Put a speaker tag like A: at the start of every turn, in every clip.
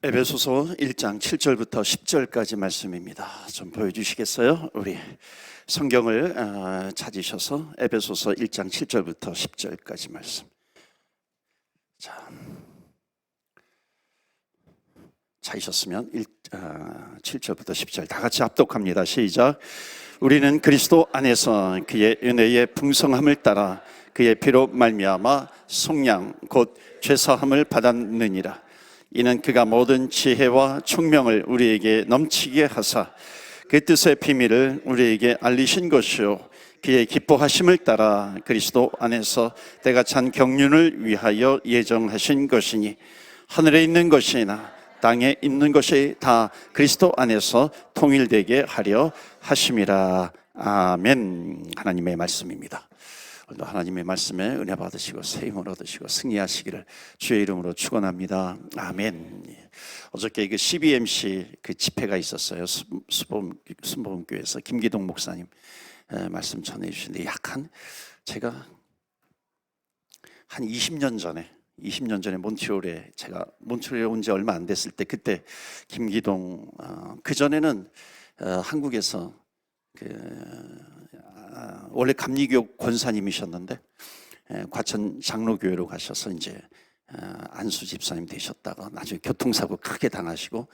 A: 에베소서 1장 7절부터 10절까지 말씀입니다. 좀 보여주시겠어요? 우리 성경을 찾으셔서 에베소서 1장 7절부터 10절까지 말씀. 찾으셨으면 7절부터 10절 다 같이 합독합니다. 시작. 우리는 그리스도 안에서 그의 은혜의 풍성함을 따라 그의 피로 말미암아 속량 곧 죄사함을 받았느니라. 이는 그가 모든 지혜와 총명을 우리에게 넘치게 하사 그 뜻의 비밀을 우리에게 알리신 것이요 그의 기뻐하심을 따라 그리스도 안에서 때가 찬 경륜을 위하여 예정하신 것이니 하늘에 있는 것이나 땅에 있는 것이 다 그리스도 안에서 통일되게 하려 하심이라. 아멘. 하나님의 말씀입니다. 오늘도 하나님의 말씀에 은혜 받으시고 새 힘을 얻으시고 승리하시기를 주의 이름으로 축원합니다. 아멘. 어저께 그 CBMC 그 집회가 있었어요. 순복음교회에서 김기동 목사님 말씀 전해 주시는데 제가 한 20년 전에 몬트리올에 제가 몬트리올에 온 지 얼마 안 됐을 때 그때 김기동 그전에는 한국에서 원래 감리교 권사님이셨는데 과천 장로교회로 가셔서 이제 안수 집사님 되셨다가 나중에 교통사고 크게 당하시고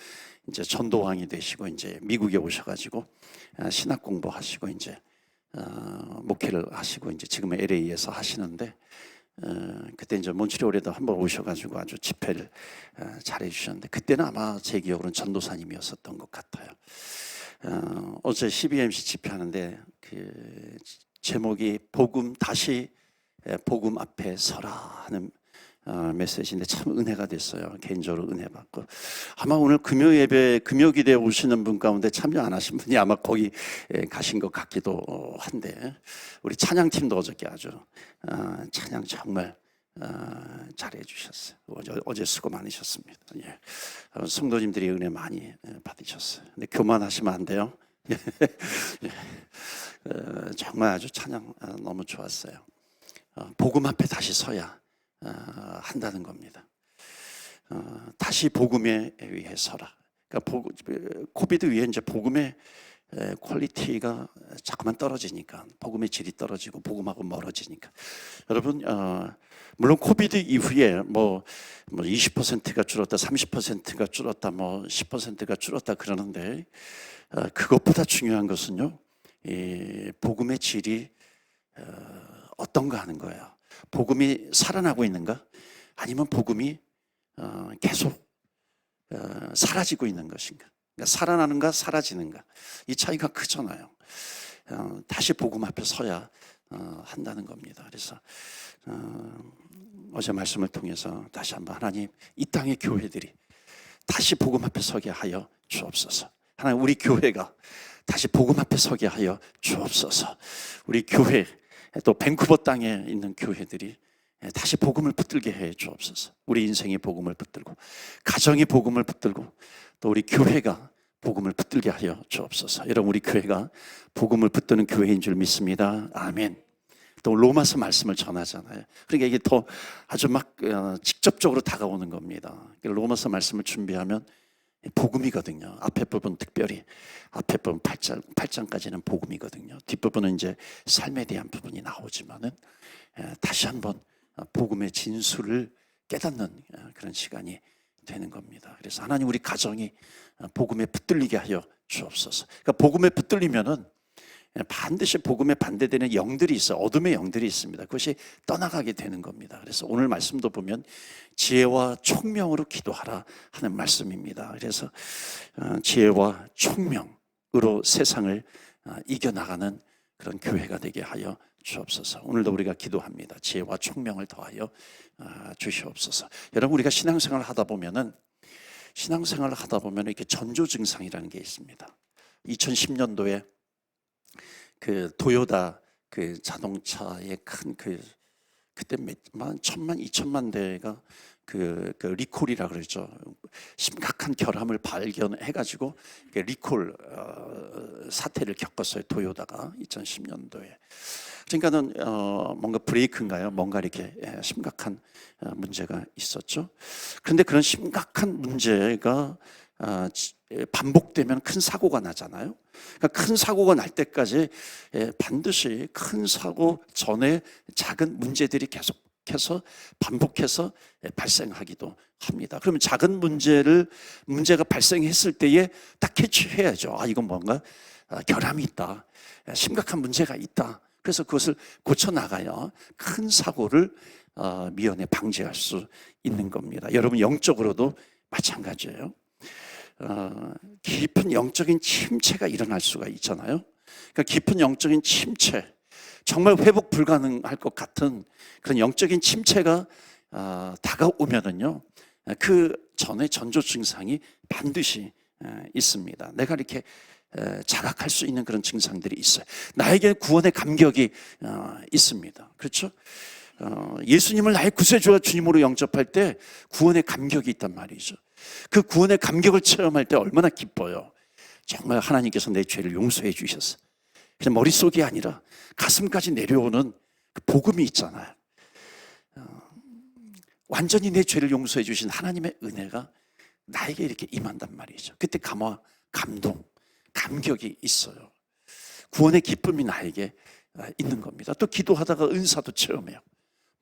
A: 이제 전도왕이 되시고 이제 미국에 오셔가지고 신학 공부하시고 이제 목회를 하시고 이제 지금은 LA에서 하시는데 그때 이제 몬트리올에도 한번 오셔가지고 아주 집회를 잘해 주셨는데 그때는 아마 제 기억으로는 전도사님이었었던 것 같아요. 어제 CBMC 집회하는데 그 제목이 다시 복음 앞에 서라 하는 메시지인데 참 은혜가 됐어요. 개인적으로 은혜 받고 아마 오늘 금요 예배 금요 기대에 오시는 분 가운데 참여 안 하신 분이 아마 거기 가신 것 같기도 한데 우리 찬양팀도 어저께 아주 찬양 정말 잘해 주셨어요. 어제 수고 많으셨습니다. 예. 성도님들이 은혜 많이 받으셨어요. 근데 교만하시면 안 돼요. 정말 아주 찬양 너무 좋았어요. 복음 앞에 다시 서야 한다는 겁니다. 다시 복음에 의해 서라. 그러니까 코비드 위에 이제 복음의 퀄리티가 자꾸만 떨어지니까 복음의 질이 떨어지고 복음하고 멀어지니까 여러분 물론 코비드 이후에 뭐 20%가 줄었다 30%가 줄었다 뭐 10%가 줄었다 그러는데 그것보다 중요한 것은요 이 복음의 질이 어떤가 하는 거예요. 복음이 살아나고 있는가 아니면 복음이 계속 사라지고 있는 것인가. 그러니까 살아나는가 사라지는가 이 차이가 크잖아요. 다시 복음 앞에 서야 한다는 겁니다. 그래서 어제 말씀을 통해서 다시 한번 하나님 이 땅의 교회들이 다시 복음 앞에 서게 하여 주옵소서. 하나님 우리 교회가 다시 복음 앞에 서게 하여 주옵소서. 우리 교회 또 밴쿠버 땅에 있는 교회들이 다시 복음을 붙들게 해 주옵소서. 우리 인생이 복음을 붙들고 가정이 복음을 붙들고 또 우리 교회가 복음을 붙들게 하여 주옵소서. 여러분 우리 교회가 복음을 붙드는 교회인 줄 믿습니다. 아멘. 또 로마서 말씀을 전하잖아요. 그러니까 이게 더 아주 막 직접적으로 다가오는 겁니다. 로마서 말씀을 준비하면 복음이거든요. 앞에 부분 특별히 앞에 부분 8장까지는 복음이거든요. 뒷부분은 이제 삶에 대한 부분이 나오지만은 다시 한번 복음의 진수를 깨닫는 그런 시간이 되는 겁니다. 그래서 하나님 우리 가정이 복음에 붙들리게 하여 주옵소서. 그러니까 복음에 붙들리면은 반드시 복음에 반대되는 영들이 있어 어둠의 영들이 있습니다. 그것이 떠나가게 되는 겁니다. 그래서 오늘 말씀도 보면 지혜와 총명으로 기도하라 하는 말씀입니다. 그래서 지혜와 총명으로 세상을 이겨나가는 그런 교회가 되게 하여 주옵소서. 오늘도 우리가 기도합니다. 지혜와 총명을 더하여 주시옵소서. 여러분 우리가 신앙생활을 하다 보면은 이렇게 전조 증상이라는 게 있습니다. 2010년도에 그 도요타 그 자동차의 큰 그때 몇만, 천만, 이천만 대가 그 리콜이라 그러죠. 심각한 결함을 발견해가지고 리콜 사태를 겪었어요. 토요다가 2010년도에. 그러니까는 뭔가 브레이크인가요? 뭔가 이렇게 심각한 문제가 있었죠. 그런데 그런 심각한 문제가 반복되면 큰 사고가 나잖아요. 그러니까 큰 사고가 날 때까지 반드시 큰 사고 전에 작은 문제들이 계속해서 반복해서 발생하기도 합니다. 그러면 작은 문제가 발생했을 때에 딱 캐치해야죠. 아, 이건 뭔가 결함이 있다, 심각한 문제가 있다. 그래서 그것을 고쳐나가야 큰 사고를 미연에 방지할 수 있는 겁니다. 여러분, 영적으로도 마찬가지예요. 깊은 영적인 침체가 일어날 수가 있잖아요. 그러니까 깊은 영적인 침체, 정말 회복 불가능할 것 같은 그런 영적인 침체가 다가오면은요, 그 전에 전조 증상이 반드시 있습니다. 내가 이렇게 자각할 수 있는 그런 증상들이 있어요. 나에게 구원의 감격이 있습니다. 그렇죠? 예수님을 나의 구세주와 주님으로 영접할 때 구원의 감격이 있단 말이죠. 그 구원의 감격을 체험할 때 얼마나 기뻐요. 정말 하나님께서 내 죄를 용서해 주셨어. 그냥 머릿속이 아니라 가슴까지 내려오는 그 복음이 있잖아요. 완전히 내 죄를 용서해 주신 하나님의 은혜가 나에게 이렇게 임한단 말이죠. 그때 감동, 감격이 있어요. 구원의 기쁨이 나에게 있는 겁니다. 또 기도하다가 은사도 체험해요.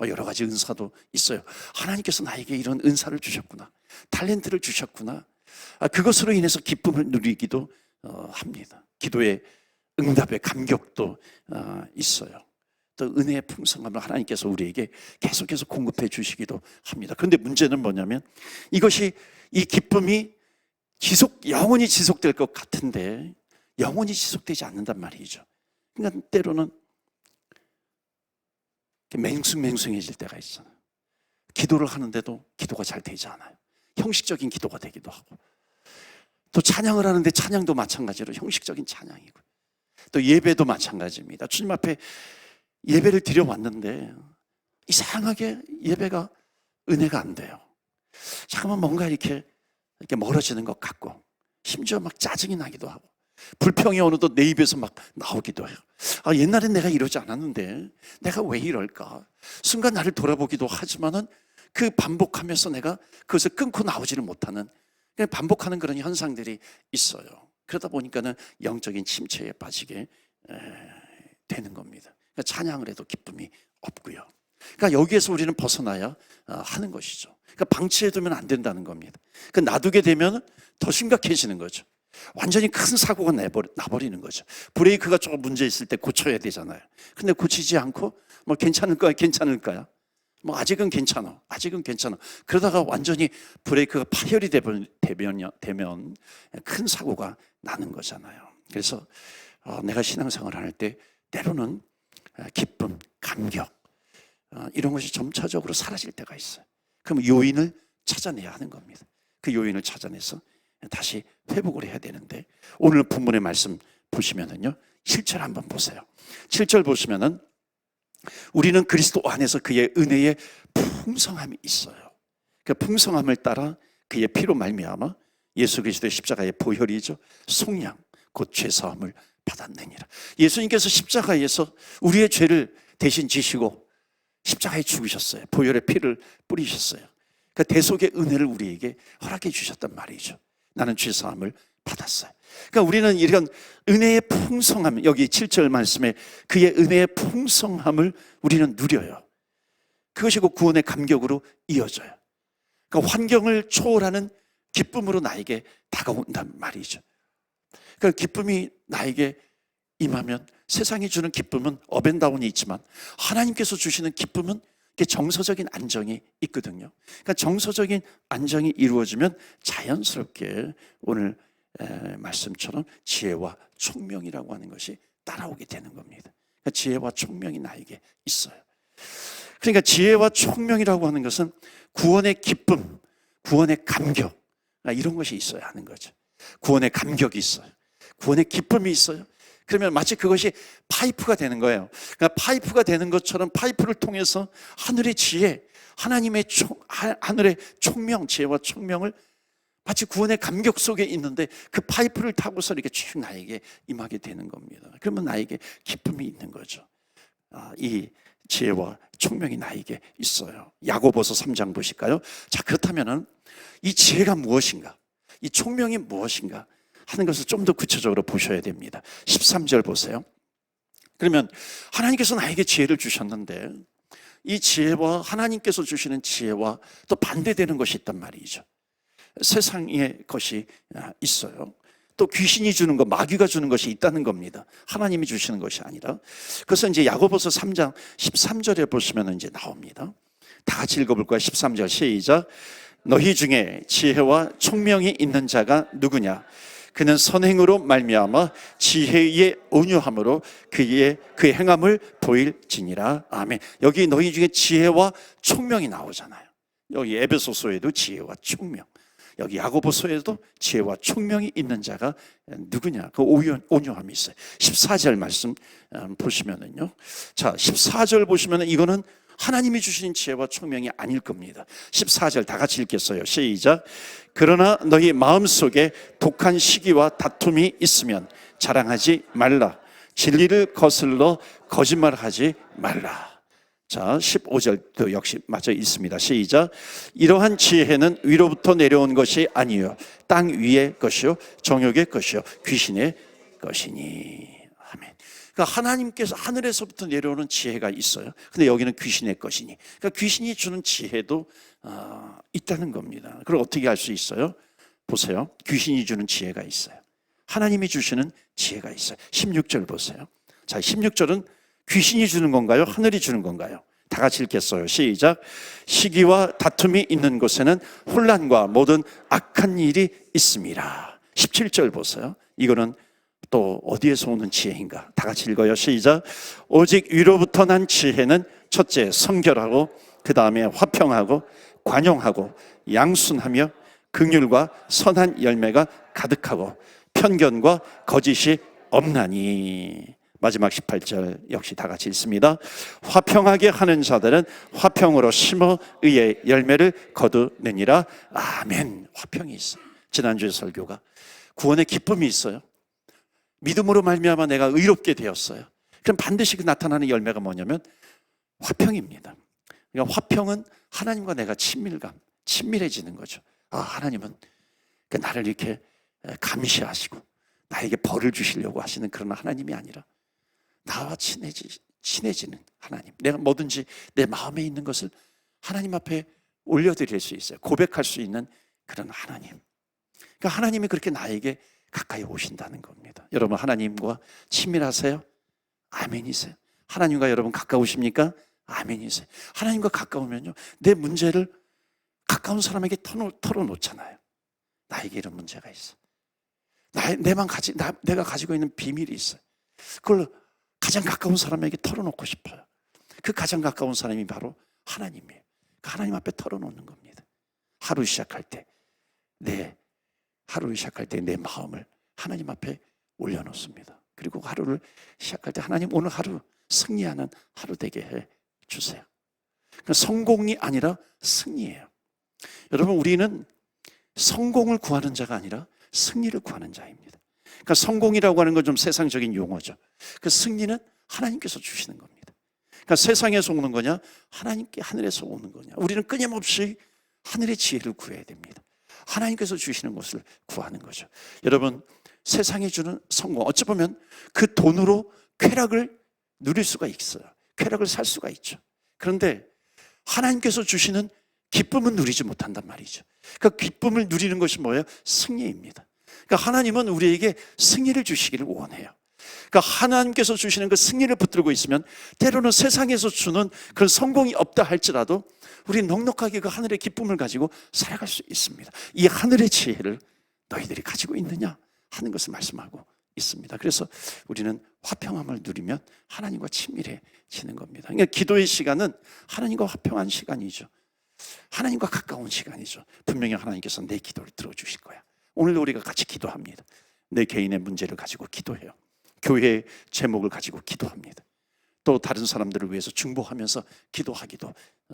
A: 여러 가지 은사도 있어요. 하나님께서 나에게 이런 은사를 주셨구나, 탤런트를 주셨구나. 그것으로 인해서 기쁨을 누리기도 합니다. 기도의 응답의 감격도 있어요. 또 은혜의 풍성함을 하나님께서 우리에게 계속해서 공급해 주시기도 합니다. 그런데 문제는 뭐냐면 이 기쁨이 영원히 지속될 것 같은데 영원히 지속되지 않는단 말이죠. 그러니까 때로는 맹숭맹숭해질 때가 있잖아요. 기도를 하는데도 기도가 잘 되지 않아요. 형식적인 기도가 되기도 하고, 또 찬양을 하는데 찬양도 마찬가지로 형식적인 찬양이고, 또 예배도 마찬가지입니다. 주님 앞에 예배를 드려왔는데 이상하게 예배가 은혜가 안 돼요. 잠깐만 뭔가 이렇게 멀어지는 것 같고, 심지어 막 짜증이 나기도 하고, 불평이 어느덧 내 입에서 막 나오기도 해요. 옛날엔 내가 이러지 않았는데 내가 왜 이럴까? 순간 나를 돌아보기도 하지만은 그 반복하면서 내가 그것을 끊고 나오지를 못하는, 그냥 반복하는 그런 현상들이 있어요. 그러다 보니까는 영적인 침체에 빠지게 되는 겁니다. 그러니까 찬양을 해도 기쁨이 없고요. 그러니까 여기에서 우리는 벗어나야 하는 것이죠. 그러니까 방치해두면 안 된다는 겁니다. 그러니까 놔두게 되면 더 심각해지는 거죠. 완전히 큰 사고가 나버리는 거죠. 브레이크가 조금 문제 있을 때 고쳐야 되잖아요. 근데 고치지 않고 뭐 괜찮을까요? 뭐 아직은 괜찮아. 그러다가 완전히 브레이크가 파열이 되면 큰 사고가 나는 거잖아요. 그래서 내가 신앙생활을 할 때 때로는 기쁨, 감격 이런 것이 점차적으로 사라질 때가 있어요. 그럼 요인을 찾아내야 하는 겁니다. 그 요인을 찾아내서 다시 회복을 해야 되는데, 오늘 본문의 말씀 보시면은요, 7절 한번 보세요. 7절 보시면은 우리는 그리스도 안에서 그의 은혜의 풍성함이 있어요. 그 풍성함을 따라 그의 피로 말미암아 예수 그리스도의 십자가의 보혈이죠, 속량 곧 죄사함을 받았느니라. 예수님께서 십자가에서 우리의 죄를 대신 지시고 십자가에 죽으셨어요. 보혈의 피를 뿌리셨어요. 그 대속의 은혜를 우리에게 허락해 주셨단 말이죠. 나는 죄사함을 받았어요. 그러니까 우리는 이런 은혜의 풍성함, 여기 7절 말씀에 그의 은혜의 풍성함을 우리는 누려요. 그것이 곧 구원의 감격으로 이어져요. 그러니까 환경을 초월하는 기쁨으로 나에게 다가온단 말이죠. 그러니까 기쁨이 나에게 임하면, 세상이 주는 기쁨은 업앤다운이 있지만 하나님께서 주시는 기쁨은 정서적인 안정이 있거든요. 그러니까 정서적인 안정이 이루어지면 자연스럽게 오늘 말씀처럼 지혜와 총명이라고 하는 것이 따라오게 되는 겁니다. 그러니까 지혜와 총명이 나에게 있어요. 그러니까 지혜와 총명이라고 하는 것은 구원의 기쁨, 구원의 감격, 이런 것이 있어야 하는 거죠. 구원의 감격이 있어요. 구원의 기쁨이 있어요. 그러면 마치 그것이 파이프가 되는 거예요. 그러니까 파이프가 되는 것처럼 파이프를 통해서 하늘의 지혜, 하나님의 하늘의 총명, 지혜와 총명을 마치 구원의 감격 속에 있는데 그 파이프를 타고서 이렇게 쭉 나에게 임하게 되는 겁니다. 그러면 나에게 기쁨이 있는 거죠. 이 지혜와 총명이 나에게 있어요. 야고보서 3장 보실까요? 자, 그렇다면은 이 지혜가 무엇인가? 이 총명이 무엇인가? 하는 것을 좀 더 구체적으로 보셔야 됩니다. 13절 보세요. 그러면 하나님께서 나에게 지혜를 주셨는데 이 지혜와 하나님께서 주시는 지혜와 또 반대되는 것이 있단 말이죠. 세상의 것이 있어요. 또 귀신이 주는 것, 마귀가 주는 것이 있다는 겁니다. 하나님이 주시는 것이 아니라. 그래서 이제 야고보서 3장 13절에 보시면 이제 나옵니다. 다 같이 읽어볼 거예요. 13절 시작. 너희 중에 지혜와 총명이 있는 자가 누구냐? 그는 선행으로 말미암아 지혜의 온유함으로 그의 행함을 보일지니라. 아멘. 여기 너희 중에 지혜와 총명이 나오잖아요. 여기 에베소서에도 지혜와 총명, 여기 야고보서에도 지혜와 총명이 있는 자가 누구냐? 그 온유함이 있어요. 14절 말씀 보시면은요. 자, 14절 보시면은 이거는 하나님이 주신 지혜와 총명이 아닐 겁니다. 14절 다 같이 읽겠어요. 시작. 그러나 너희 마음속에 독한 시기와 다툼이 있으면 자랑하지 말라. 진리를 거슬러 거짓말하지 말라. 자, 15절도 역시 맞아 있습니다. 시작. 이러한 지혜는 위로부터 내려온 것이 아니요 땅 위의 것이요 정욕의 것이요 귀신의 것이니. 아멘. 그러니까 하나님께서 하늘에서부터 내려오는 지혜가 있어요. 근데 여기는 귀신의 것이니. 그러니까 귀신이 주는 지혜도 있다는 겁니다. 그걸 어떻게 알 수 있어요? 보세요. 귀신이 주는 지혜가 있어요. 하나님이 주시는 지혜가 있어요. 16절 보세요. 자, 16절은 귀신이 주는 건가요? 하늘이 주는 건가요? 다 같이 읽겠어요. 시작. 시기와 다툼이 있는 곳에는 혼란과 모든 악한 일이 있습니다. 17절 보세요. 이거는 또 어디에서 오는 지혜인가? 다 같이 읽어요. 시작. 오직 위로부터 난 지혜는 첫째 성결하고 그 다음에 화평하고 관용하고 양순하며 긍휼과 선한 열매가 가득하고 편견과 거짓이 없나니. 마지막 18절 역시 다 같이 읽습니다. 화평하게 하는 자들은 화평으로 심어 의의 열매를 거두느니라. 아멘. 화평이 있어요. 지난주에 설교가 구원의 기쁨이 있어요. 믿음으로 말미암아 내가 의롭게 되었어요. 그럼 반드시 그 나타나는 열매가 뭐냐면 화평입니다. 그러니까 화평은 하나님과 내가 친밀해지는 거죠. 하나님은 나를 이렇게 감시하시고 나에게 벌을 주시려고 하시는 그런 하나님이 아니라 나와 친해지는 하나님. 내가 뭐든지 내 마음에 있는 것을 하나님 앞에 올려드릴 수 있어요. 고백할 수 있는 그런 하나님. 그러니까 하나님이 그렇게 나에게 가까이 오신다는 겁니다. 여러분 하나님과 친밀하세요? 아멘이세요? 하나님과 여러분 가까우십니까? 아멘이세요? 하나님과 가까우면요 내 문제를 가까운 사람에게 털어놓잖아요. 나에게 이런 문제가 있어. 내가 가지고 있는 비밀이 있어요. 그걸 가장 가까운 사람에게 털어놓고 싶어요. 그 가장 가까운 사람이 바로 하나님이에요. 그 하나님 앞에 털어놓는 겁니다. 하루 시작할 때 내 마음을 하나님 앞에 올려놓습니다. 그리고 하루를 시작할 때 하나님 오늘 하루 승리하는 하루 되게 해 주세요. 그러니까 성공이 아니라 승리예요. 여러분 우리는 성공을 구하는 자가 아니라 승리를 구하는 자입니다. 그러니까 성공이라고 하는 건 좀 세상적인 용어죠. 그 승리는 하나님께서 주시는 겁니다. 그러니까 세상에서 오는 거냐 하나님께 하늘에서 오는 거냐. 우리는 끊임없이 하늘의 지혜를 구해야 됩니다. 하나님께서 주시는 것을 구하는 거죠. 여러분 세상이 주는 성공 어찌 보면 그 돈으로 쾌락을 누릴 수가 있어요. 쾌락을 살 수가 있죠. 그런데 하나님께서 주시는 기쁨은 누리지 못한단 말이죠. 그 기쁨을 누리는 것이 뭐예요? 승리입니다. 그러니까 하나님은 우리에게 승리를 주시기를 원해요. 그러니까 하나님께서 주시는 그 승리를 붙들고 있으면 때로는 세상에서 주는 그런 성공이 없다 할지라도 우리 넉넉하게 그 하늘의 기쁨을 가지고 살아갈 수 있습니다. 이 하늘의 지혜를 너희들이 가지고 있느냐 하는 것을 말씀하고 있습니다. 그래서 우리는 화평함을 누리면 하나님과 친밀해지는 겁니다. 그러니까 기도의 시간은 하나님과 화평한 시간이죠. 하나님과 가까운 시간이죠. 분명히 하나님께서 내 기도를 들어주실 거야. 오늘 우리가 같이 기도합니다. 내 개인의 문제를 가지고 기도해요. 교회의 제목을 가지고 기도합니다. 또 다른 사람들을 위해서 중보하면서 기도하기도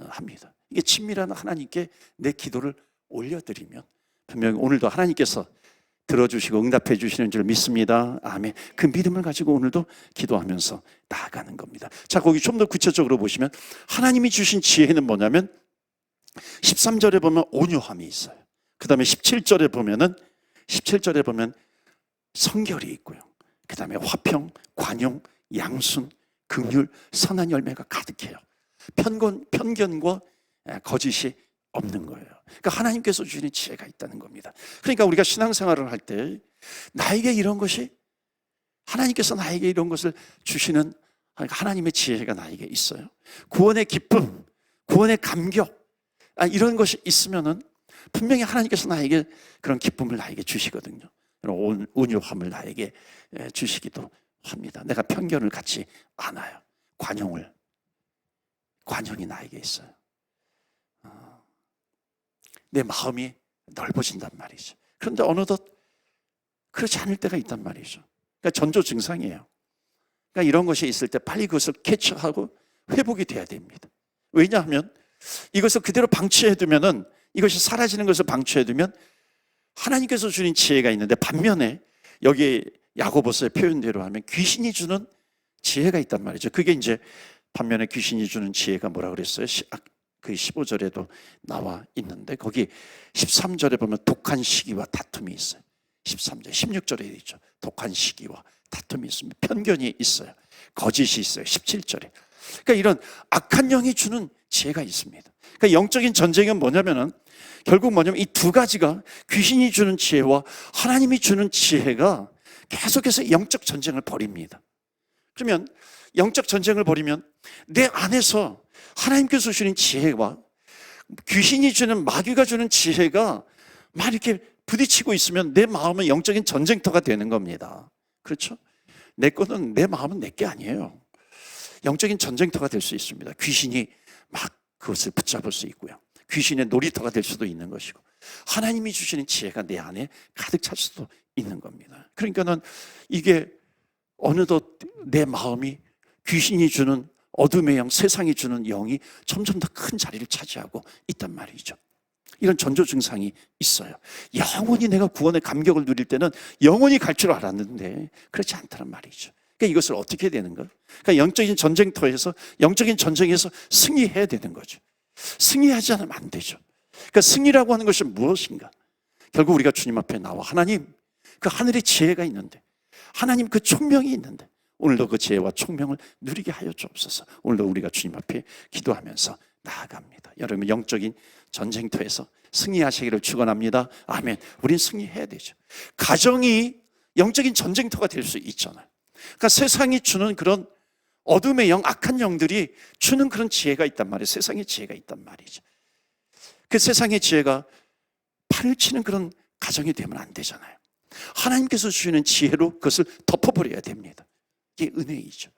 A: 합니다. 이게 친밀한 하나님께 내 기도를 올려드리면 분명히 오늘도 하나님께서 들어주시고 응답해 주시는 줄 믿습니다. 아멘. 그 믿음을 가지고 오늘도 기도하면서 나아가는 겁니다. 자, 거기 좀 더 구체적으로 보시면 하나님이 주신 지혜는 뭐냐면 13절에 보면 온유함이 있어요. 그 다음에 17절에 보면 성결이 있고요. 그 다음에 화평, 관용, 양순, 긍휼, 선한 열매가 가득해요. 편견과 거짓이 없는 거예요. 그러니까 하나님께서 주시는 지혜가 있다는 겁니다. 그러니까 우리가 신앙생활을 할 때 나에게 이런 것이 하나님께서 나에게 이런 것을 주시는 하나님의 지혜가 나에게 있어요. 구원의 기쁨, 구원의 감격 이런 것이 있으면은 분명히 하나님께서 나에게 그런 기쁨을 나에게 주시거든요. 온유함을 나에게 주시기도 합니다. 내가 편견을 갖지 않아요. 관용이 나에게 있어요. 내 마음이 넓어진단 말이죠. 그런데 어느덧 그렇지 않을 때가 있단 말이죠. 그러니까 전조 증상이에요. 그러니까 이런 것이 있을 때 빨리 그것을 캐치하고 회복이 돼야 됩니다. 왜냐하면 이것을 그대로 방치해두면은 이것이 사라지는 것을 방치해두면 하나님께서 주신 지혜가 있는데 반면에 여기 야고보서의 표현대로 하면 귀신이 주는 지혜가 있단 말이죠. 그게 이제 반면에 귀신이 주는 지혜가 뭐라 그랬어요? 그 15절에도 나와 있는데 거기 13절에 보면 독한 시기와 다툼이 있어요. 13절, 16절에 있죠. 독한 시기와 다툼이 있습니다. 편견이 있어요. 거짓이 있어요. 17절에. 그러니까 이런 악한 영이 주는 지혜가 있습니다. 그러니까 영적인 전쟁은 뭐냐면은 결국 뭐냐면 이 두 가지가 귀신이 주는 지혜와 하나님이 주는 지혜가 계속해서 영적 전쟁을 벌입니다. 그러면 영적 전쟁을 벌이면 내 안에서 하나님께서 주시는 지혜와 귀신이 주는 마귀가 주는 지혜가 막 이렇게 부딪히고 있으면 내 마음은 영적인 전쟁터가 되는 겁니다. 그렇죠? 내 거는 내 마음은 내 게 아니에요. 영적인 전쟁터가 될 수 있습니다. 귀신이 막 그것을 붙잡을 수 있고요. 귀신의 놀이터가 될 수도 있는 것이고 하나님이 주시는 지혜가 내 안에 가득 찰 수도 있는 겁니다. 그러니까는 이게 어느덧 내 마음이 귀신이 주는 어둠의 영, 세상이 주는 영이 점점 더 큰 자리를 차지하고 있단 말이죠. 이런 전조 증상이 있어요. 영원히 내가 구원의 감격을 누릴 때는 영원히 갈 줄 알았는데 그렇지 않다는 말이죠. 그러니까 이것을 어떻게 해야 되는가? 그러니까 영적인 전쟁터에서 영적인 전쟁에서 승리해야 되는 거죠. 승리하지 않으면 안 되죠. 그러니까 승리라고 하는 것이 무엇인가? 결국 우리가 주님 앞에 나와 하나님 그 하늘의 지혜가 있는데 하나님 그 총명이 있는데 오늘도 그 지혜와 총명을 누리게 하여 주옵소서. 오늘도 우리가 주님 앞에 기도하면서 나아갑니다. 여러분 영적인 전쟁터에서 승리하시기를 축원합니다. 아멘. 우린 승리해야 되죠. 가정이 영적인 전쟁터가 될 수 있잖아요. 그러니까 세상이 주는 그런 어둠의 영, 악한 영들이 주는 그런 지혜가 있단 말이에요. 세상의 지혜가 있단 말이죠. 그 세상의 지혜가 판을 치는 그런 가정이 되면 안 되잖아요. 하나님께서 주시는 지혜로 그것을 덮어버려야 됩니다. 이게 은혜이죠.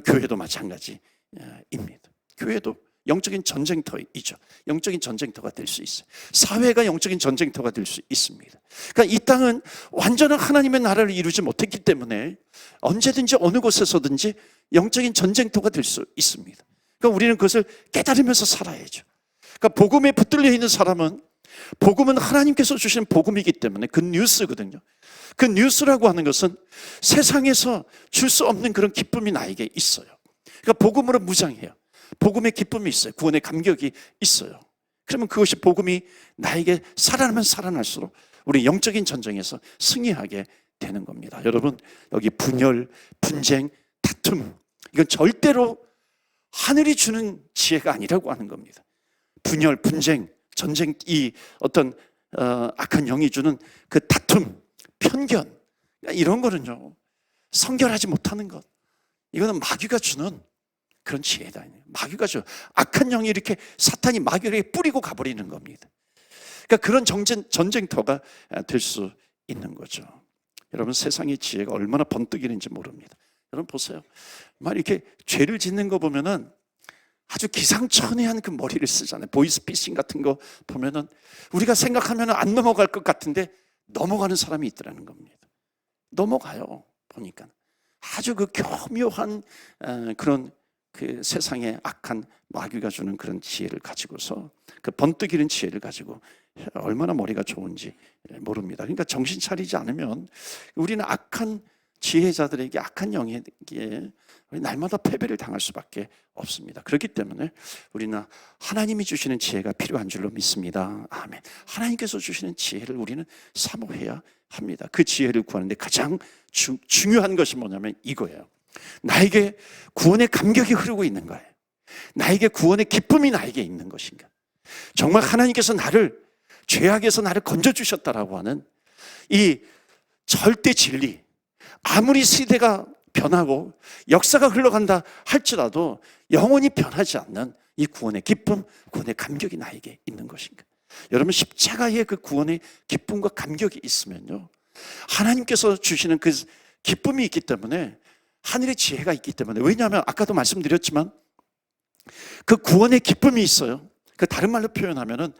A: 교회도 마찬가지입니다. 교회도 영적인 전쟁터이죠. 영적인 전쟁터가 될 수 있어요. 사회가 영적인 전쟁터가 될 수 있습니다. 그러니까 이 땅은 완전한 하나님의 나라를 이루지 못했기 때문에 언제든지 어느 곳에서든지 영적인 전쟁터가 될 수 있습니다. 그러니까 우리는 그것을 깨달으면서 살아야죠. 그러니까 복음에 붙들려 있는 사람은 복음은 하나님께서 주신 복음이기 때문에 그 뉴스거든요. 그 뉴스라고 하는 것은 세상에서 줄 수 없는 그런 기쁨이 나에게 있어요. 그러니까 복음으로 무장해요. 복음의 기쁨이 있어요. 구원의 감격이 있어요. 그러면 그것이 복음이 나에게 살아나면 살아날수록 우리 영적인 전쟁에서 승리하게 되는 겁니다. 여러분 여기 분열, 분쟁, 다툼 이건 절대로 하늘이 주는 지혜가 아니라고 하는 겁니다. 분열, 분쟁, 전쟁 이 어떤 악한 영이 주는 그 다툼, 편견 이런 거는요 성결하지 못하는 것 이거는 마귀가 주는 그런 지혜다. 마귀가 줘. 악한 영이 이렇게 사탄이 마귀에게 뿌리고 가버리는 겁니다. 그러니까 그런 전쟁터가 될 수 있는 거죠. 여러분 세상의 지혜가 얼마나 번뜩이는지 모릅니다. 여러분 보세요. 막 이렇게 죄를 짓는 거 보면은 아주 기상천외한 그 머리를 쓰잖아요. 보이스피싱 같은 거 보면은 우리가 생각하면 안 넘어갈 것 같은데 넘어가는 사람이 있더라는 겁니다. 넘어가요. 보니까 아주 그 교묘한 그런 그 세상의 악한 마귀가 주는 그런 지혜를 가지고서 그 번뜩이는 지혜를 가지고 얼마나 머리가 좋은지 모릅니다. 그러니까 정신 차리지 않으면 우리는 악한 지혜자들에게, 악한 영에게 날마다 패배를 당할 수밖에 없습니다. 그렇기 때문에 우리는 하나님이 주시는 지혜가 필요한 줄로 믿습니다. 아멘. 하나님께서 주시는 지혜를 우리는 사모해야 합니다. 그 지혜를 구하는데 가장 중요한 것이 뭐냐면 이거예요. 나에게 구원의 감격이 흐르고 있는 거예요. 나에게 구원의 기쁨이 나에게 있는 것인가? 정말 하나님께서 나를 죄악에서 나를 건져주셨다라고 하는 이 절대 진리, 아무리 시대가 변하고 역사가 흘러간다 할지라도 영원히 변하지 않는 이 구원의 기쁨, 구원의 감격이 나에게 있는 것인가? 여러분, 십자가의 그 구원의 기쁨과 감격이 있으면요, 하나님께서 주시는 그 기쁨이 있기 때문에, 하늘의 지혜가 있기 때문에, 왜냐하면 아까도 말씀드렸지만 그 구원의 기쁨이 있어요. 그 다른 말로 표현하면은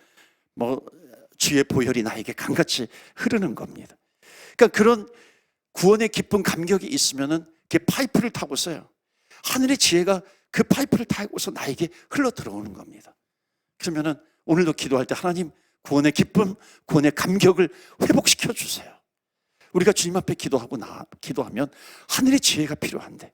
A: 주의 보혈이 나에게 강같이 흐르는 겁니다. 그러니까 그런 구원의 기쁨, 감격이 있으면은 그 파이프를 타고서요, 하늘의 지혜가 그 파이프를 타고서 나에게 흘러 들어오는 겁니다. 그러면은 오늘도 기도할 때 하나님, 구원의 기쁨, 구원의 감격을 회복시켜 주세요. 우리가 주님 앞에 기도하면 하늘의 지혜가 필요한데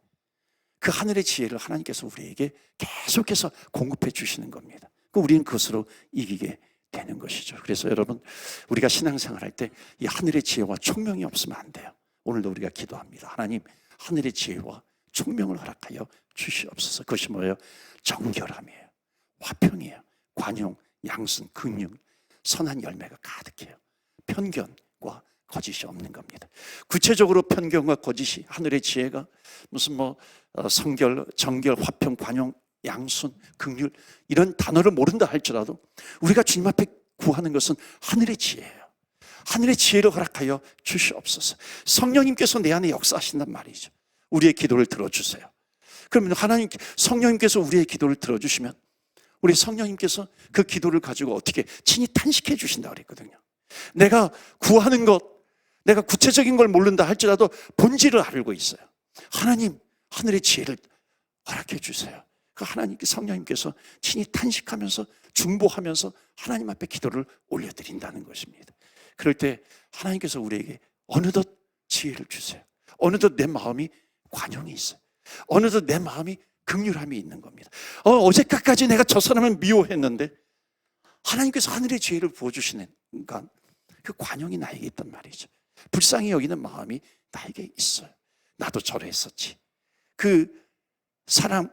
A: 그 하늘의 지혜를 하나님께서 우리에게 계속해서 공급해 주시는 겁니다. 우리는 그것으로 이기게 되는 것이죠. 그래서 여러분, 우리가 신앙생활 할 때 이 하늘의 지혜와 총명이 없으면 안 돼요. 오늘도 우리가 기도합니다. 하나님, 하늘의 지혜와 총명을 허락하여 주시옵소서. 그것이 뭐예요? 정결함이에요, 화평이에요, 관용, 양순, 긍휼, 선한 열매가 가득해요. 편견과 거짓이 없는 겁니다. 구체적으로 편견과 거짓이, 하늘의 지혜가 무슨 성결, 정결, 화평, 관용, 양순, 긍휼 이런 단어를 모른다 할지라도 우리가 주님 앞에 구하는 것은 하늘의 지혜예요. 하늘의 지혜를 허락하여 주시옵소서. 성령님께서 내 안에 역사하신단 말이죠. 우리의 기도를 들어주세요. 그러면 성령님께서 우리의 기도를 들어주시면 우리 성령님께서 그 기도를 가지고 어떻게 친히 탄식해 주신다고 그랬거든요. 내가 구하는 것, 내가 구체적인 걸 모른다 할지라도 본질을 알고 있어요. 하나님, 하늘의 지혜를 허락해 주세요. 그 하나님께, 성령님께서 친히 탄식하면서 중보하면서 하나님 앞에 기도를 올려드린다는 것입니다. 그럴 때 하나님께서 우리에게 어느덧 지혜를 주세요. 어느덧 내 마음이 관용이 있어요. 어느덧 내 마음이 긍휼함이 있는 겁니다. 어제까지 내가 저 사람을 미워했는데 하나님께서 하늘의 지혜를 부어주시는 순간 그 관용이 나에게 있단 말이죠. 불쌍히 여기는 마음이 나에게 있어요. 나도 저랬었지. 그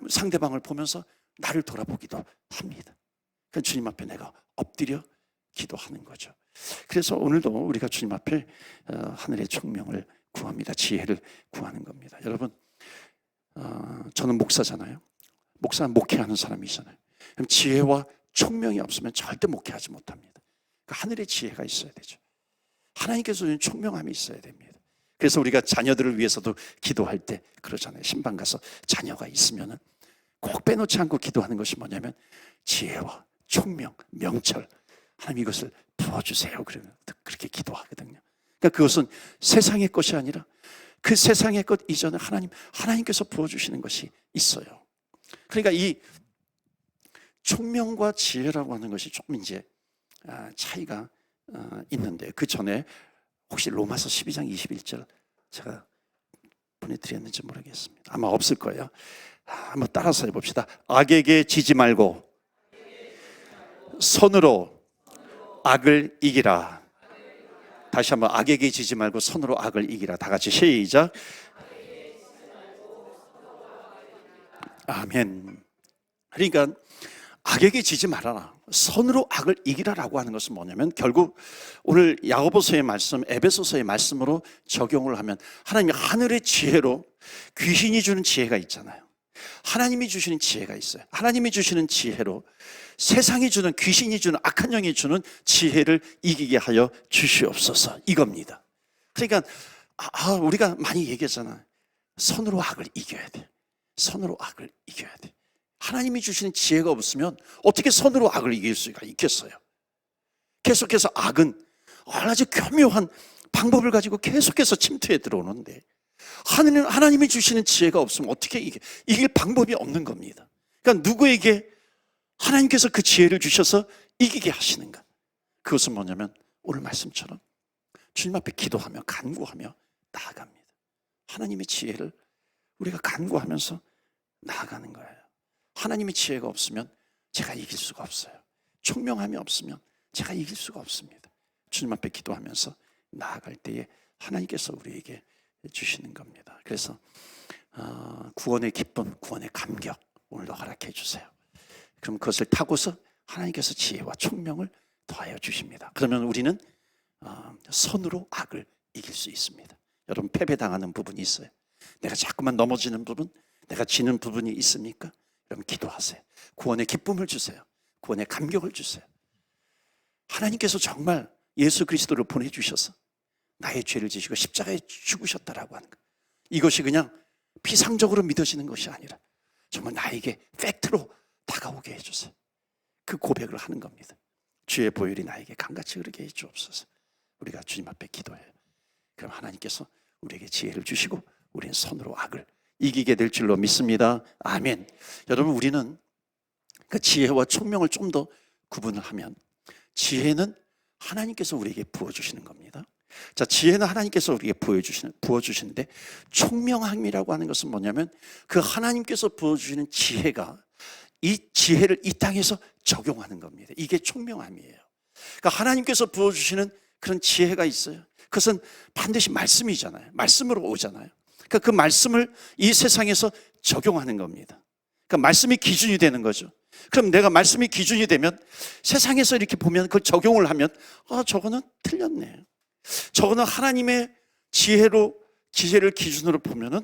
A: 상대방을 보면서 나를 돌아보기도 합니다. 그러니까 주님 앞에 내가 엎드려 기도하는 거죠. 그래서 오늘도 우리가 주님 앞에 하늘의 총명을 구합니다. 지혜를 구하는 겁니다. 여러분, 저는 목사잖아요. 목사는 목회하는 사람이잖아요. 그럼 지혜와 총명이 없으면 절대 목회하지 못합니다. 그러니까 하늘의 지혜가 있어야 되죠. 하나님께서 주는 총명함이 있어야 됩니다. 그래서 우리가 자녀들을 위해서도 기도할 때 그러잖아요. 신방 가서 자녀가 있으면은 꼭 빼놓지 않고 기도하는 것이 뭐냐면 지혜와 총명, 명철, 하나님 이것을 부어주세요. 그러면 그렇게 기도하거든요. 그러니까 그것은 세상의 것이 아니라 그 세상의 것 이전에 하나님께서 부어주시는 것이 있어요. 그러니까 이 총명과 지혜라고 하는 것이 조금 이제 차이가 있는데, 그 전에 혹시 로마서 12장 21절 제가 보내드렸는지 모르겠습니다. 아마 없을 거예요. 한번 따라서 해봅시다. 악에게 지지 말고 손으로 악을 이기라. 다시 한번, 악에게 지지 말고 손으로 악을 이기라. 다 같이 시작. 아멘. 그러니까 악에게 지지 말아라, 손으로 악을 이기라라고 하는 것은 뭐냐면, 결국 오늘 야고보서의 말씀, 에베소서의 말씀으로 적용을 하면 하나님이 하늘의 지혜로, 귀신이 주는 지혜가 있잖아요. 하나님이 주시는 지혜가 있어요. 하나님이 주시는 지혜로 세상이 주는, 귀신이 주는, 악한 영이 주는 지혜를 이기게 하여 주시옵소서, 이겁니다. 그러니까 우리가 많이 얘기하잖아요. 손으로 악을 이겨야 돼. 손으로 악을 이겨야 돼. 하나님이 주시는 지혜가 없으면 어떻게 손으로 악을 이길 수가 있겠어요? 계속해서 악은 아주 교묘한 방법을 가지고 계속해서 침투해 들어오는데, 하나님이 주시는 지혜가 없으면 어떻게 이길 방법이 없는 겁니다. 그러니까 누구에게 하나님께서 그 지혜를 주셔서 이기게 하시는가? 그것은 뭐냐면 오늘 말씀처럼 주님 앞에 기도하며 간구하며 나아갑니다. 하나님의 지혜를 우리가 간구하면서 나아가는 거예요. 하나님의 지혜가 없으면 제가 이길 수가 없어요. 총명함이 없으면 제가 이길 수가 없습니다. 주님 앞에 기도하면서 나아갈 때에 하나님께서 우리에게 주시는 겁니다. 그래서 구원의 기쁨, 구원의 감격 오늘도 허락해 주세요. 그럼 그것을 타고서 하나님께서 지혜와 총명을 더하여 주십니다. 그러면 우리는 선으로 악을 이길 수 있습니다. 여러분, 패배당하는 부분이 있어요. 내가 자꾸만 넘어지는 부분, 내가 지는 부분이 있습니까? 여러분, 기도하세요. 구원의 기쁨을 주세요. 구원의 감격을 주세요. 하나님께서 정말 예수 그리스도를 보내주셔서 나의 죄를 지시고 십자가에 죽으셨다라고 하는 것, 이것이 그냥 피상적으로 믿어지는 것이 아니라 정말 나에게 팩트로 다가오게 해주세요. 그 고백을 하는 겁니다. 주의 보혈이 나에게 강같이 흐르게 해 주옵소서. 우리가 주님 앞에 기도해요. 그럼 하나님께서 우리에게 지혜를 주시고 우리는 선으로 악을 이기게 될 줄로 믿습니다. 아멘. 여러분, 우리는 그 지혜와 총명을 좀 더 구분을 하면, 지혜는 하나님께서 우리에게 부어주시는 겁니다. 자, 지혜는 하나님께서 우리에게 부어주시는데, 총명함이라고 하는 것은 뭐냐면 그 하나님께서 부어주시는 지혜가 이 지혜를 이 땅에서 적용하는 겁니다. 이게 총명함이에요. 그러니까 하나님께서 부어주시는 그런 지혜가 있어요. 그것은 반드시 말씀이잖아요. 말씀으로 오잖아요. 그러니까 그 말씀을 이 세상에서 적용하는 겁니다. 그러니까 말씀이 기준이 되는 거죠. 그럼 내가 말씀이 기준이 되면 세상에서 이렇게 보면 그걸 적용을 하면 저거는 틀렸네. 저거는 하나님의 지혜를 기준으로 보면은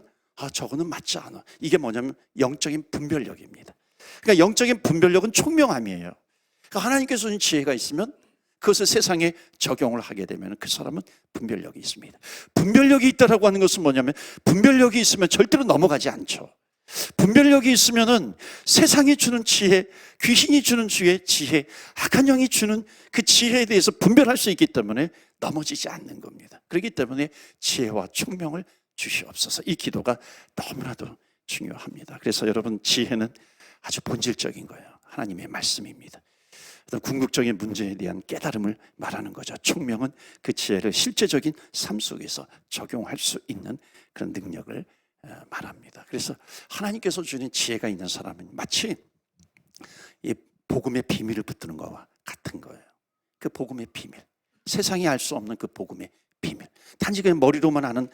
A: 저거는 맞지 않아. 이게 뭐냐면 영적인 분별력입니다. 그러니까 영적인 분별력은 총명함이에요. 그러니까 하나님께서 주신 지혜가 있으면 그것을 세상에 적용을 하게 되면 그 사람은 분별력이 있습니다. 분별력이 있다라고 하는 것은 뭐냐면 분별력이 있으면 절대로 넘어가지 않죠. 분별력이 있으면은 세상이 주는 지혜, 귀신이 주는 지혜, 악한 영이 주는 그 지혜에 대해서 분별할 수 있기 때문에 넘어지지 않는 겁니다. 그렇기 때문에 지혜와 총명을 주시옵소서. 이 기도가 너무나도 중요합니다. 그래서 여러분, 지혜는 아주 본질적인 거예요. 하나님의 말씀입니다. 궁극적인 문제에 대한 깨달음을 말하는 거죠. 총명은 그 지혜를 실제적인 삶 속에서 적용할 수 있는 그런 능력을 말합니다. 그래서 하나님께서 주는 지혜가 있는 사람은 마치 이 복음의 비밀을 붙드는 것과 같은 거예요. 그 복음의 비밀, 세상이 알 수 없는 그 복음의 비밀, 단지 그냥 머리로만 아는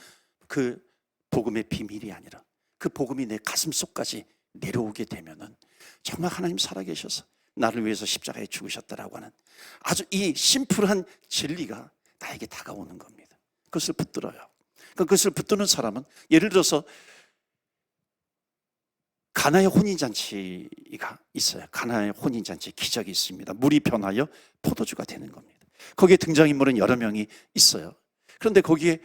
A: 그 복음의 비밀이 아니라 그 복음이 내 가슴 속까지 내려오게 되면은 정말 하나님 살아계셔서 나를 위해서 십자가에 죽으셨다라고 하는 아주 이 심플한 진리가 나에게 다가오는 겁니다. 그것을 붙들어요. 그것을 붙드는 사람은, 예를 들어서 가나의 혼인잔치가 있어요. 가나의 혼인잔치 기적이 있습니다. 물이 변하여 포도주가 되는 겁니다. 거기에 등장인물은 여러 명이 있어요. 그런데 거기에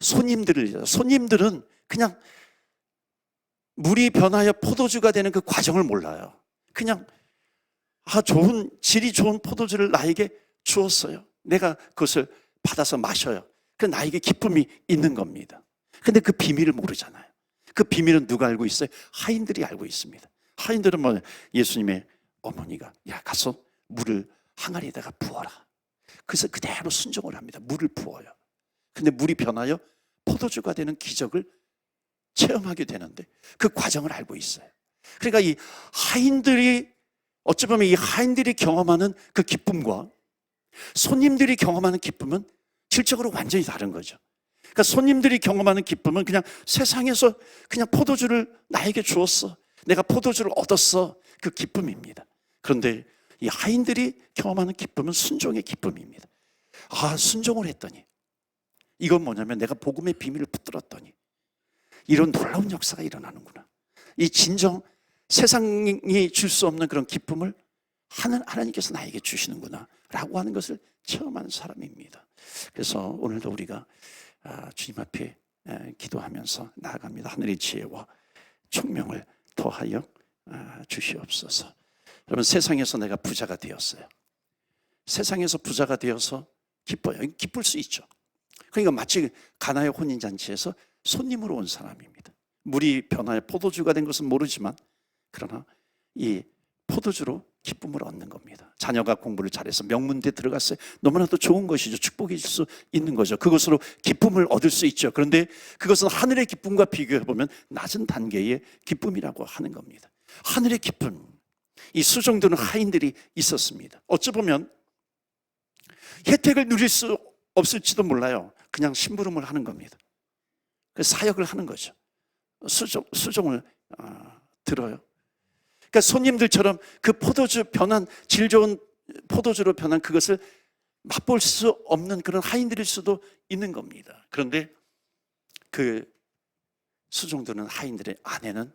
A: 손님들은 그냥 물이 변하여 포도주가 되는 그 과정을 몰라요. 그냥 질이 좋은 포도주를 나에게 주었어요. 내가 그것을 받아서 마셔요. 그 나에게 기쁨이 있는 겁니다. 근데 그 비밀을 모르잖아요. 그 비밀은 누가 알고 있어요? 하인들이 알고 있습니다. 하인들은 예수님의 어머니가 가서 물을 항아리에다가 부어라. 그래서 그대로 순종을 합니다. 물을 부어요. 근데 물이 변하여 포도주가 되는 기적을 체험하게 되는데 그 과정을 알고 있어요. 그러니까 이 하인들이, 어찌 보면 이 하인들이 경험하는 그 기쁨과 손님들이 경험하는 기쁨은 질적으로 완전히 다른 거죠. 그러니까 손님들이 경험하는 기쁨은 그냥 세상에서 그냥 포도주를 나에게 주었어, 내가 포도주를 얻었어, 그 기쁨입니다. 그런데 이 하인들이 경험하는 기쁨은 순종의 기쁨입니다. 순종을 했더니, 이건 뭐냐면 내가 복음의 비밀을 붙들었더니 이런 놀라운 역사가 일어나는구나. 이 진정 세상이 줄 수 없는 그런 기쁨을 하나님께서 나에게 주시는구나 라고 하는 것을 체험하는 사람입니다. 그래서 오늘도 우리가 주님 앞에 기도하면서 나아갑니다. 하늘의 지혜와 총명을 더하여 주시옵소서. 여러분, 세상에서 내가 부자가 되었어요. 세상에서 부자가 되어서 기뻐요. 기쁠 수 있죠. 그러니까 마치 가나의 혼인잔치에서 손님으로 온 사람입니다. 물이 변하여 포도주가 된 것은 모르지만 그러나 이 포도주로 기쁨을 얻는 겁니다. 자녀가 공부를 잘해서 명문대 들어갔어요. 너무나도 좋은 것이죠. 축복일 수 있는 거죠. 그것으로 기쁨을 얻을 수 있죠. 그런데 그것은 하늘의 기쁨과 비교해보면 낮은 단계의 기쁨이라고 하는 겁니다. 하늘의 기쁨, 이 수종드는 하인들이 있었습니다. 어찌 보면 혜택을 누릴 수 없을지도 몰라요. 그냥 심부름을 하는 겁니다. 사역을 하는 거죠. 수종을 들어요. 그러니까 손님들처럼 그 포도주 변한, 질 좋은 포도주로 변한 그것을 맛볼 수 없는 그런 하인들일 수도 있는 겁니다. 그런데 그 수종드는 하인들의 안에는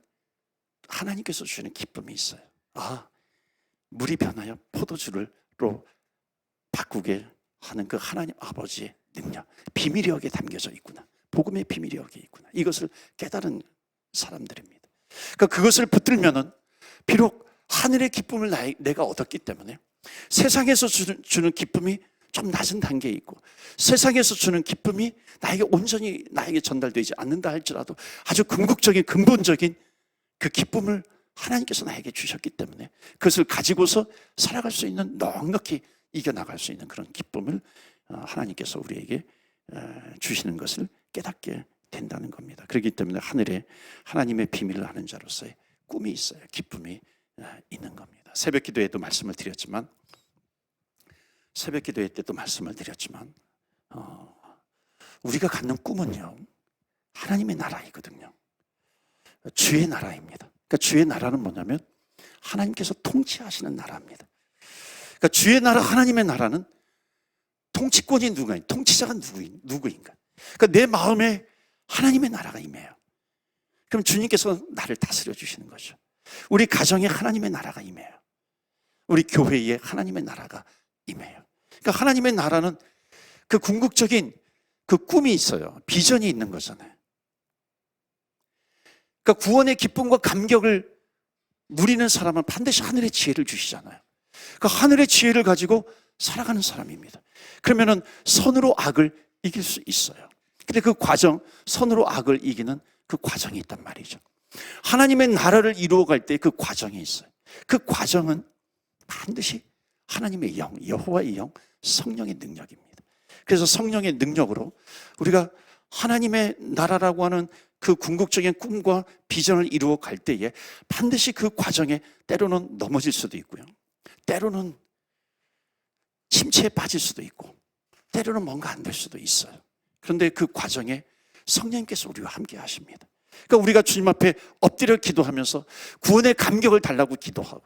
A: 하나님께서 주시는 기쁨이 있어요. 아, 물이 변하여 포도주로 바꾸게 하는 그 하나님 아버지의 능력, 비밀이 여기에 담겨져 있구나. 복음의 비밀이 여기에 있구나. 이것을 깨달은 사람들입니다. 그러니까 그것을 붙들면은 비록 하늘의 기쁨을 내가 얻었기 때문에 세상에서 주는 기쁨이 좀 낮은 단계에 있고 세상에서 주는 기쁨이 나에게 온전히 나에게 전달되지 않는다 할지라도 아주 궁극적인 근본적인 그 기쁨을 하나님께서 나에게 주셨기 때문에 그것을 가지고서 살아갈 수 있는, 넉넉히 이겨나갈 수 있는 그런 기쁨을 하나님께서 우리에게 주시는 것을 깨닫게 된다는 겁니다. 그렇기 때문에 하늘에 하나님의 비밀을 아는 자로서의 꿈이 있어요. 기쁨이 있는 겁니다. 새벽 기도에도 말씀을 드렸지만 우리가 갖는 꿈은요, 하나님의 나라이거든요. 주의 나라입니다. 그러니까 주의 나라는 뭐냐면 하나님께서 통치하시는 나라입니다. 그러니까 주의 나라, 하나님의 나라는 통치권이 누구인가, 통치자가 누구인가. 그러니까 내 마음에 하나님의 나라가 임해요. 그럼 주님께서 나를 다스려 주시는 거죠. 우리 가정에 하나님의 나라가 임해요. 우리 교회에 하나님의 나라가 임해요. 그러니까 하나님의 나라는 그 궁극적인 그 꿈이 있어요. 비전이 있는 거잖아요. 그러니까 구원의 기쁨과 감격을 누리는 사람은 반드시 하늘의 지혜를 주시잖아요. 그러니까 하늘의 지혜를 가지고 살아가는 사람입니다. 그러면은 선으로 악을 이길 수 있어요. 근데 그 과정, 선으로 악을 이기는 그 과정이 있단 말이죠. 하나님의 나라를 이루어갈 때 그 과정이 있어요. 그 과정은 반드시 하나님의 영, 여호와의 영, 성령의 능력입니다. 그래서 성령의 능력으로 우리가 하나님의 나라라고 하는 그 궁극적인 꿈과 비전을 이루어갈 때에 반드시 그 과정에 때로는 넘어질 수도 있고요, 때로는 침체에 빠질 수도 있고, 때로는 뭔가 안 될 수도 있어요. 그런데 그 과정에 성령님께서 우리와 함께 하십니다. 그러니까 우리가 주님 앞에 엎드려 기도하면서 구원의 감격을 달라고 기도하고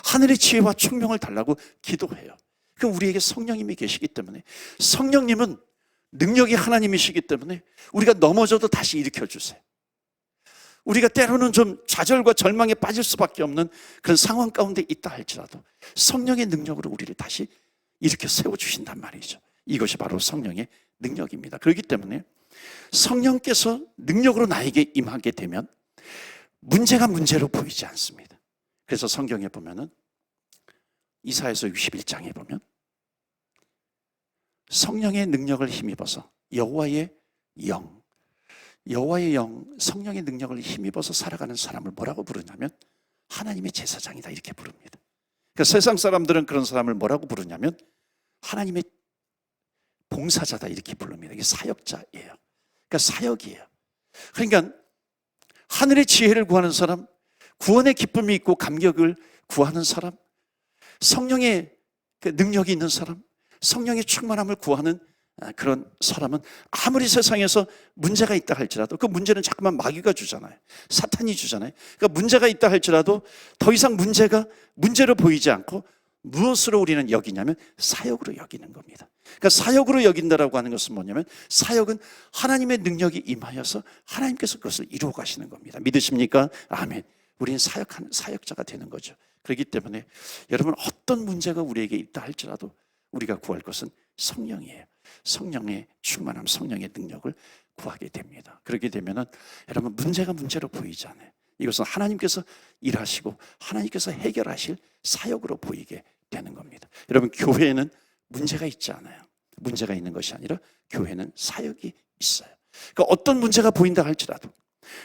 A: 하늘의 지혜와 총명을 달라고 기도해요. 그럼 우리에게 성령님이 계시기 때문에, 성령님은 능력이 하나님이시기 때문에 우리가 넘어져도 다시 일으켜주세요. 우리가 때로는 좀 좌절과 절망에 빠질 수밖에 없는 그런 상황 가운데 있다 할지라도 성령의 능력으로 우리를 다시 일으켜 세워주신단 말이죠. 이것이 바로 성령의 능력입니다. 그렇기 때문에 성령께서 능력으로 나에게 임하게 되면 문제가 문제로 보이지 않습니다. 그래서 성경에 보면은 이사야서 61장에 보면 성령의 능력을 힘입어서 여호와의 영, 성령의 능력을 힘입어서 살아가는 사람을 뭐라고 부르냐면 하나님의 제사장이다, 이렇게 부릅니다. 그러니까 세상 사람들은 그런 사람을 뭐라고 부르냐면 하나님의 봉사자다, 이렇게 부릅니다. 이게 사역자예요. 그러니까 사역이에요. 그러니까 하늘의 지혜를 구하는 사람, 구원의 기쁨이 있고 감격을 구하는 사람, 성령의 그 능력이 있는 사람, 성령의 충만함을 구하는 그런 사람은 아무리 세상에서 문제가 있다 할지라도 그 문제는 자꾸만 마귀가 주잖아요. 사탄이 주잖아요. 그러니까 문제가 있다 할지라도 더 이상 문제가 문제로 보이지 않고 무엇으로 우리는 여기냐면 사역으로 여기는 겁니다. 그러니까 사역으로 여긴다라고 하는 것은 뭐냐면 사역은 하나님의 능력이 임하여서 하나님께서 그것을 이루어 가시는 겁니다. 믿으십니까? 아멘. 우리는 사역자가 되는 거죠. 그렇기 때문에 여러분, 어떤 문제가 우리에게 있다 할지라도 우리가 구할 것은 성령이에요. 성령의 충만함, 성령의 능력을 구하게 됩니다. 그렇게 되면은 여러분, 문제가 문제로 보이지 않아요. 이것은 하나님께서 일하시고 하나님께서 해결하실 사역으로 보이게 되는 겁니다. 여러분, 교회에는 문제가 있지 않아요. 문제가 있는 것이 아니라 교회는 사역이 있어요. 그러니까 어떤 문제가 보인다 할지라도,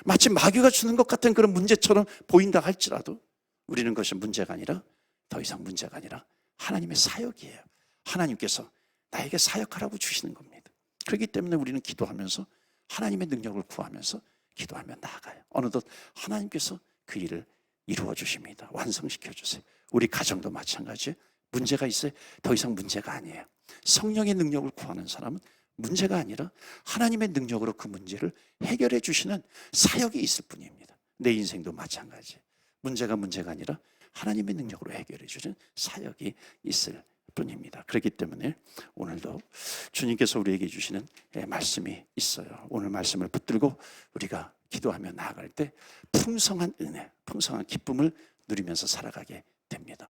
A: 마치 마귀가 주는 것 같은 그런 문제처럼 보인다 할지라도 우리는 그것이 문제가 아니라, 더 이상 문제가 아니라 하나님의 사역이에요. 하나님께서 나에게 사역하라고 주시는 겁니다. 그렇기 때문에 우리는 기도하면서 하나님의 능력을 구하면서 기도하며 나아가요. 어느덧 하나님께서 그 일을 이루어 주십니다. 완성시켜 주세요. 우리 가정도 마찬가지예요. 문제가 있어요. 더 이상 문제가 아니에요. 성령의 능력을 구하는 사람은 문제가 아니라 하나님의 능력으로 그 문제를 해결해 주시는 사역이 있을 뿐입니다. 내 인생도 마찬가지예요. 문제가 아니라 하나님의 능력으로 해결해 주는 사역이 있을 뿐입니다. 그렇기 때문에 오늘도 주님께서 우리에게 주시는 말씀이 있어요. 오늘 말씀을 붙들고 우리가 기도하며 나아갈 때 풍성한 은혜, 풍성한 기쁨을 누리면서 살아가게 됩니다.